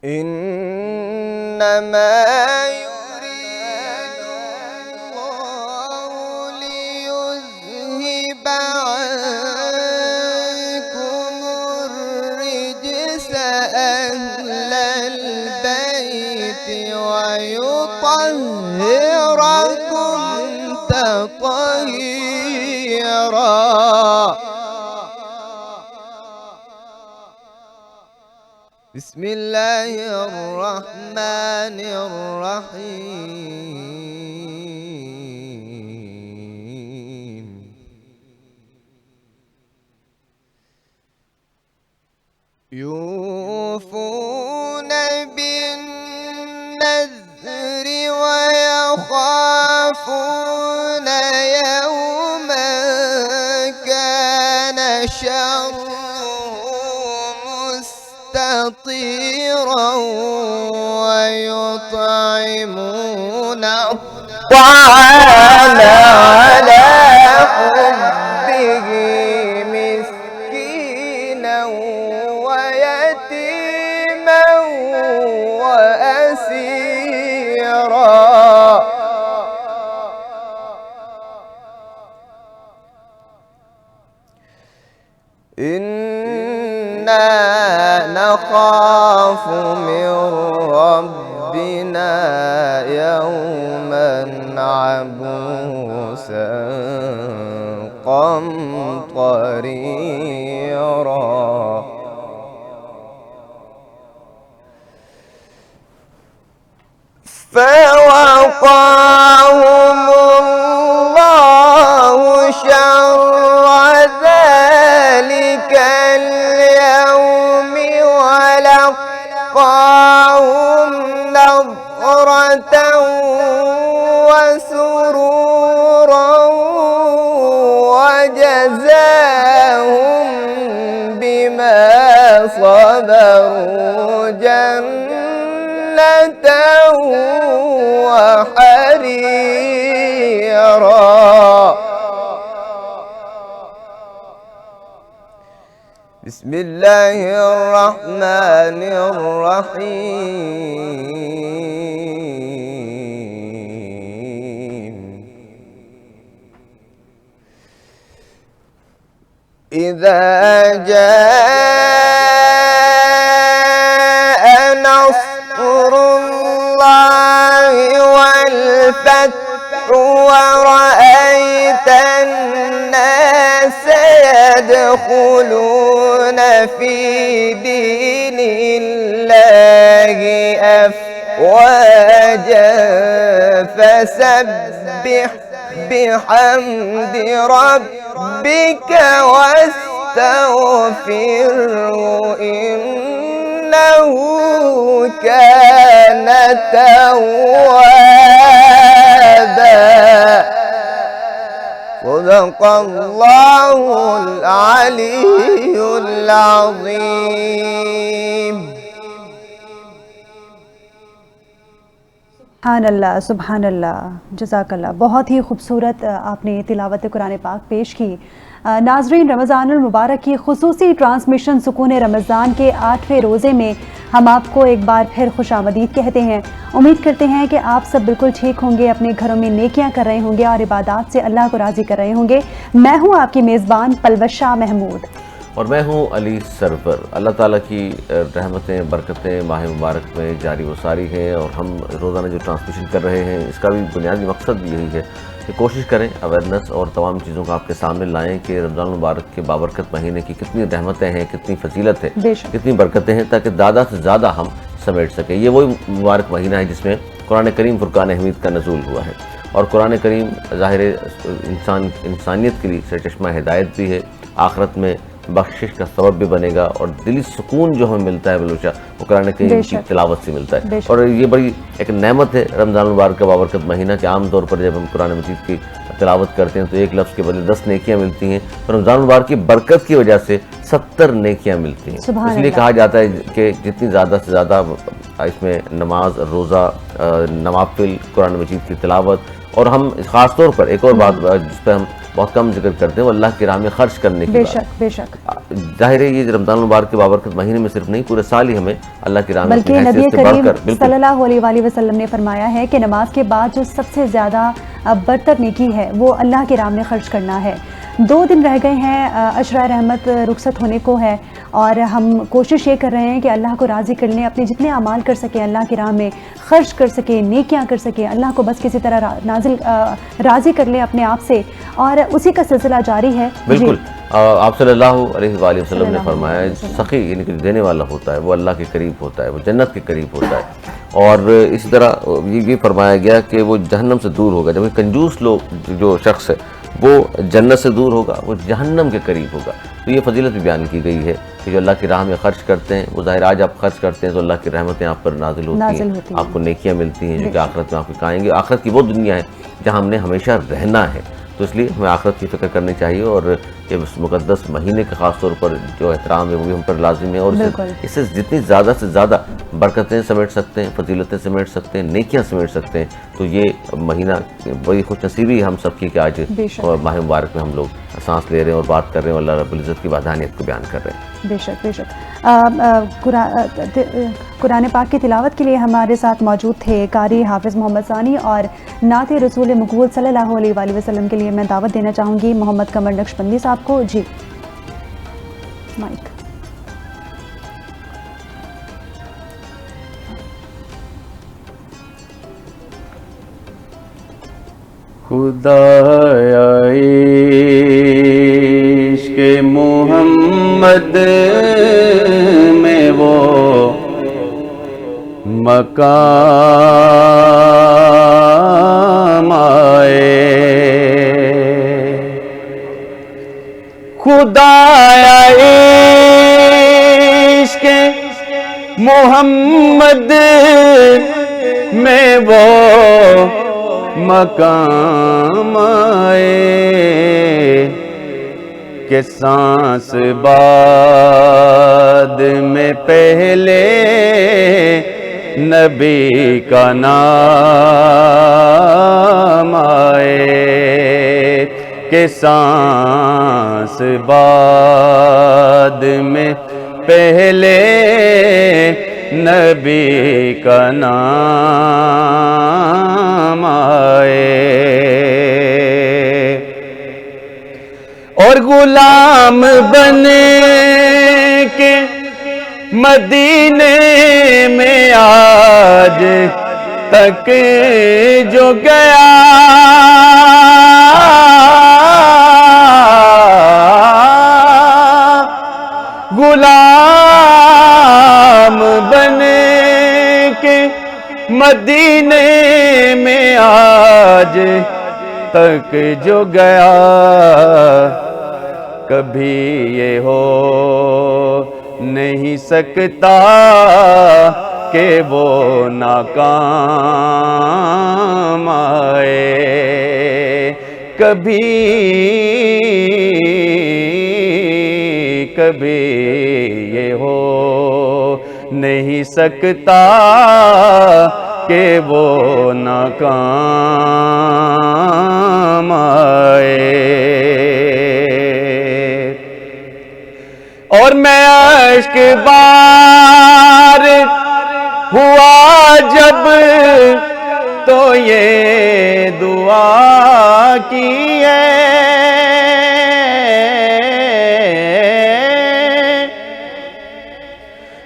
إنما يريد الله ليذهب عنكم الرجس أهل البيت ويطهركم تطهيرا. بسم الله الرحمن الرحيم. يوفون بالنذر ويخافون يوما كان شره مستطيرا ويطعمون الطعام على حبه مسكينا ويتيما وأسيرا. إنا نخاف من ربنا يوما عبوسا قمطريرا. فوقاهم الله شر ذلك اليوم ولقاهم نضرة وسرورا وجزاهم بما صبروا جنة وحريرا. بسم الله الرحمن الرحيم. إذا جاء نصر الله والفتح ورأيت الناس يدخلون في دين الله أفواجا فسبح بحمد ربك واستغفره إنه كان توابا. صدق الله العلي العظيم. سبحان اللہ سبحان اللہ، جزاک اللہ. بہت ہی خوبصورت آپ نے تلاوت قرآن پاک پیش کی. ناظرین، رمضان المبارک کی خصوصی ٹرانسمیشن سکون رمضان کے 8ویں روزے میں ہم آپ کو ایک بار پھر خوش آمدید کہتے ہیں. امید کرتے ہیں کہ آپ سب بالکل ٹھیک ہوں گے، اپنے گھروں میں نیکیاں کر رہے ہوں گے اور عبادات سے اللہ کو راضی کر رہے ہوں گے. میں ہوں آپ کی میزبان پلوش شاہ محمود اور میں ہوں علی سرور. اللہ تعالیٰ کی رحمتیں برکتیں ماہ مبارک میں جاری و ساری ہیں، اور ہم روزانہ جو ٹرانسمیشن کر رہے ہیں اس کا بھی بنیادی مقصد بھی یہی ہے کہ کوشش کریں اویئرنیس اور تمام چیزوں کو آپ کے سامنے لائیں کہ رمضان المبارک کے بابرکت مہینے کی کتنی رحمتیں ہیں، کتنی فضیلت ہے، کتنی برکتیں ہیں، تاکہ زیادہ سے زیادہ ہم سمیٹ سکیں. یہ وہی مبارک مہینہ ہے جس میں قرآن کریم فرقان حمید کا نزول ہوا ہے، اور قرآن کریم ظاہر انسانیت کے لیے سرچشمہ ہدایت بھی ہے، آخرت میں بخشش کا سبب بھی بنے گا، اور دلی سکون جو ہمیں ملتا ہے بلوچہ وہ قرآن کریم کی تلاوت سے ملتا ہے. اور یہ بڑی ایک نعمت ہے رمضان المبارک کا بابرکت مہینہ کہ عام طور پر جب ہم قرآن مجید کی تلاوت کرتے ہیں تو ایک لفظ کے بدلے 10 نیکیاں ملتی ہیں، اور رمضان المبارک کی برکت کی وجہ سے 70 نیکیاں ملتی ہیں. اس لیے کہا جاتا ہے کہ جتنی زیادہ سے زیادہ اس میں نماز، روزہ، نوافل، قرآن مجید کی تلاوت، اور ہم خاص طور پر ایک اور بات جس پہ ہم بہت کم ذکر کرتے ہیں وہ اللہ کی راہ میں خرچ کرنے کی بات. بے شک ظاہر ہے یہ رمضان المبارک کے بابرکت مہینے میں صرف نہیں، پورے سال ہی ہمیں اللہ کی راہ میں بلکہ اپنی نبی حیثیت سے بڑھ کریم کر بالکل صلی اللہ علیہ وسلم نے فرمایا ہے کہ نماز کے بعد جو سب سے زیادہ برتر نیکی ہے وہ اللہ کے راہ میں خرچ کرنا ہے۔ 2 دن رہ گئے ہیں عشرہ رحمت رخصت ہونے کو ہے، اور ہم کوشش یہ کر رہے ہیں کہ اللہ کو راضی کر لیں، اپنے جتنے اعمال کر سکیں اللہ کی راہ میں خرچ کر سکیں، نیکیاں کر سکیں، اللہ کو بس کسی طرح راضی کر لیں اپنے آپ سے، اور اسی کا سلسلہ جاری ہے۔ بالکل آپ صلی اللہ علیہ وآلہ وسلم نے فرمایا سخی یعنی کہ دینے والا ہوتا ہے وہ اللہ کے قریب ہوتا ہے، وہ جنت کے قریب ہوتا ہے، اور اسی طرح یہ فرمایا گیا کہ وہ جہنم سے دور ہوگا، جبکہ کنجوس لوگ جو شخص ہے وہ جنت سے دور ہوگا، وہ جہنم کے قریب ہوگا۔ تو یہ فضیلت بھی بیان کی گئی ہے کہ جو اللہ کی راہ میں خرچ کرتے ہیں وہ ظاہر آج آپ خرچ کرتے ہیں تو اللہ کی رحمتیں آپ پر نازل ہوتی ہیں، آپ کو نیکیاں ملتی ہیں جو کہ آخرت میں آپ کو آئیں گے۔ آخرت کی وہ دنیا ہے جہاں ہم نے ہمیشہ رہنا ہے، تو اس لیے ہمیں آخرت کی فکر کرنی چاہیے، اور یہ مقدس مہینے کے خاص طور پر جو احترام ہے وہ بھی ہم پر لازم ہے، اور اس سے جتنی زیادہ سے زیادہ برکتیں سمیٹ سکتے ہیں، فضیلتیں سمیٹ سکتے ہیں، نیکیاں سمیٹ سکتے ہیں، تو یہ مہینہ بڑی خوش نصیبی ہے ہم سب کی کہ آج ماہ مبارک میں ہم لوگ سانس لے رہے ہیں اور بات کر رہے ہیں، اور اللہ رب العزت کی وحدانیت کو بیان کر رہے ہیں۔ بے شک بے شک۔ قرآن پاک کی تلاوت کے لیے ہمارے ساتھ موجود تھے قاری حافظ محمد ثانی، اور نعت رسول مقبول صلی اللہ علیہ وآلہ وسلم کے لیے میں دعوت دینا چاہوں گی محمد قمر نقشبندی صاحب کو۔ جی مائک۔ خدایا عشق محمد میں وہ مقام آئے، خدایا عشق محمد میں وہ مقام آئے کہ سانس بعد میں پہلے نبی کا نام آئے، کہ سانس بعد میں پہلے نبی کا نام آئے، اور غلام بن کے مدینے میں آج تک جو گیا، غلام بن کے مدینے میں آج تک جو گیا، کبھی یہ ہو نہیں سکتا کہ وہ ناکام آئے، کبھی یہ ہو نہیں سکتا کہ وہ ناکام آئے، اور میں عشق بار ہوا جب تو یہ دعا کی ہے،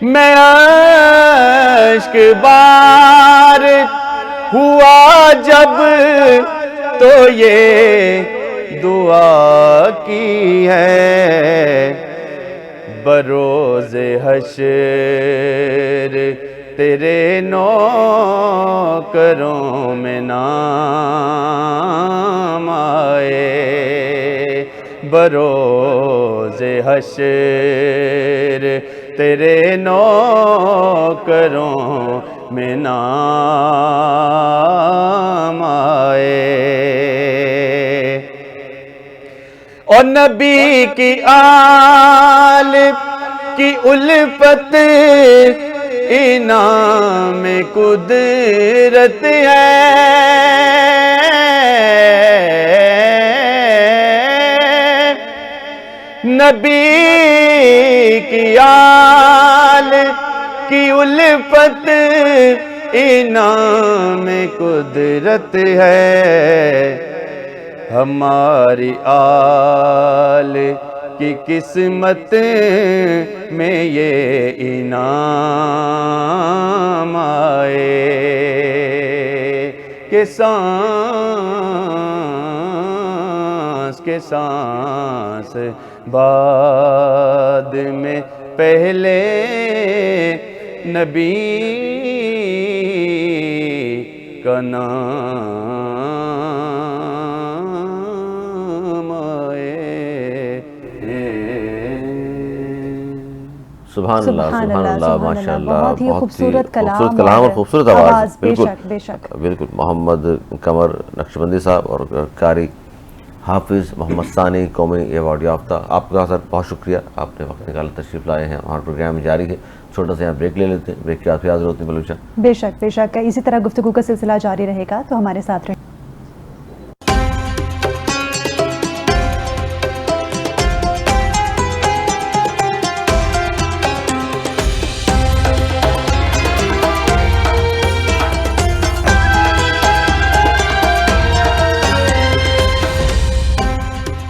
میں عشق بار ہوا جب تو یہ دعا کی ہے، بروز حشر تیرے نوکروں میں نام آئے، بروز حشر تیرے نوکروں میں نام آئے، اور نبی کی آل کی الفت انعام قدرت ہے، نبی کی آل کی الفت انعام قدرت ہے، ہماری آل کی قسمت میں یہ انعام آئے کہ سانس کے سانس بعد میں پہلے نبی کا نام آئے۔ سبحان اللہ، سبحان اللہ، ماشاء اللہ، بہت ہی خوبصورت کلام اور خوبصورت آواز، بے بالکل شک بے شک۔ بالکل۔ محمد قمر نقشبندی صاحب اور قاری حافظ محمد ثانی قومی ایوارڈ یافتہ، آپ کا سر بہت شکریہ، آپ نے وقت نکالا تشریف لائے ہیں، ہمارا پروگرام جاری ہے، چھوٹا سا یہاں بریک لے لیتے ہیں، بریک کے بعد پھر حاضر ہوتے ہیں بلوچا۔ بے شک بے شک، اسی طرح گفتگو کا سلسلہ جاری رہے گا، تو ہمارے ساتھ رہیں۔